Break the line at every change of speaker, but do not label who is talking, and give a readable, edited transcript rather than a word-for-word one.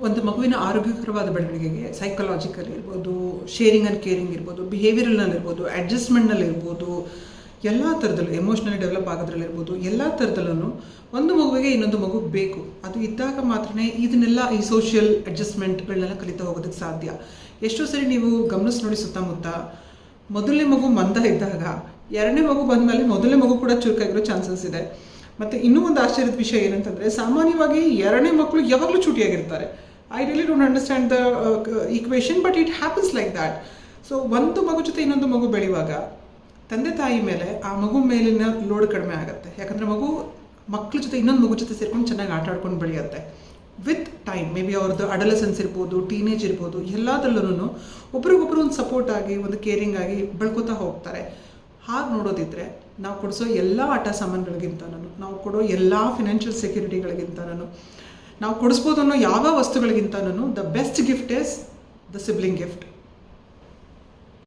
ಒಂದು ಮಗುವಿನ ಆರೋಗ್ಯಕರವಾದ ಬೆಳವಣಿಗೆಗೆ ಸೈಕಲಾಜಿಕಲ್ ಇರ್ಬೋದು, ಶೇರಿಂಗ್ ಆ್ಯಂಡ್ ಕೇರಿಂಗ್ ಇರ್ಬೋದು, ಬಿಹೇವಿಯರಲ್ನಲ್ಲಿರ್ಬೋದು, ಅಡ್ಜಸ್ಟ್ಮೆಂಟ್ನಲ್ಲಿರ್ಬೋದು, ಎಲ್ಲ ಥರದಲ್ಲೂ ಎಮೋಷ್ನಲಿ ಡೆವಲಪ್ ಆಗೋದ್ರಲ್ಲಿರ್ಬೋದು, ಎಲ್ಲ ಥರದಲ್ಲೂ ಒಂದು ಮಗುವಿಗೆ ಇನ್ನೊಂದು ಮಗು ಬೇಕು. ಅದು ಇದ್ದಾಗ ಮಾತ್ರ ಇದನ್ನೆಲ್ಲ ಈ ಸೋಷಿಯಲ್ ಅಡ್ಜಸ್ಟ್ಮೆಂಟ್ಗಳನ್ನೆಲ್ಲ ಕಲಿತಾ ಹೋಗೋದಕ್ಕೆ ಸಾಧ್ಯ. ಎಷ್ಟೋ ಸರಿ ನೀವು ಗಮನಿಸಿ ನೋಡಿ ಸುತ್ತಮುತ್ತ, ಮೊದಲನೇ ಮಗು ಮಂದ ಇದ್ದಾಗ ಎರಡನೇ ಮಗು ಬಂದಮೇಲೆ ಮೊದಲನೇ ಮಗು ಕೂಡ ಚುರುಕಾಗಿರೋ ಚಾನ್ಸಸ್ ಇದೆ. ಮತ್ತು ಇನ್ನೂ ಒಂದು ಆಶ್ಚರ್ಯದ ವಿಷಯ ಏನಂತಂದರೆ, ಸಾಮಾನ್ಯವಾಗಿ ಎರಡನೇ ಮಕ್ಕಳು ಯಾವಾಗಲೂ ಚೂಟಿಯಾಗಿರ್ತಾರೆ. I really don't understand the equation, but it happens like that. So ಒಂದು ಮಗು ಜೊತೆ ಇನ್ನೊಂದು ಮಗು ಬೆಳೆಯುವಾಗ ತಂದೆ ತಾಯಿ ಮೇಲೆ ಆ ಮಗು ಮೇಲಿನ ಲೋಡ್ ಕಡಿಮೆ ಆಗುತ್ತೆ. ಯಾಕಂದರೆ ಮಕ್ಕಳ ಜೊತೆ ಇನ್ನೊಂದು ಮಗು ಜೊತೆ ಸೇರ್ಕೊಂಡು ಚೆನ್ನಾಗಿ ಆಟ ಆಡ್ಕೊಂಡು ಬೆಳೆಯುತ್ತೆ. ವಿತ್ ಟೈಮ್, ಮೇ ಬಿ ಅವ್ರದ್ದು ಅಡಲಸೆನ್ಸ್ ಇರ್ಬೋದು, ಟೀನೇಜ್ ಇರ್ಬೋದು, ಎಲ್ಲದರಲ್ಲೂ ಒಬ್ರಿಗೊಬ್ರು ಒಂದು ಸಪೋರ್ಟ್ ಆಗಿ, ಒಂದು ಕೇರಿಂಗ್ ಆಗಿ ಬೆಳ್ಕೋತಾ ಹೋಗ್ತಾರೆ. ಹಾಗೆ ನೋಡೋದಿದ್ರೆ ನಾವು ಕೊಡಿಸೋ ಎಲ್ಲ ಆಟ ಸಾಮಾನುಗಳಿಗಿಂತನೂ, ನಾವು ಕೊಡೋ ಎಲ್ಲ ಫಿನಾನ್ಷಿಯಲ್ ಸೆಕ್ಯೂರಿಟಿಗಳಿಗಿಂತನೂ, ನಾವು ಕೊಡಿಸ್ಬೋದು ಅನ್ನೋ ಯಾವ ವಸ್ತುಗಳಿಗಿಂತನೂ the best gift is the sibling gift.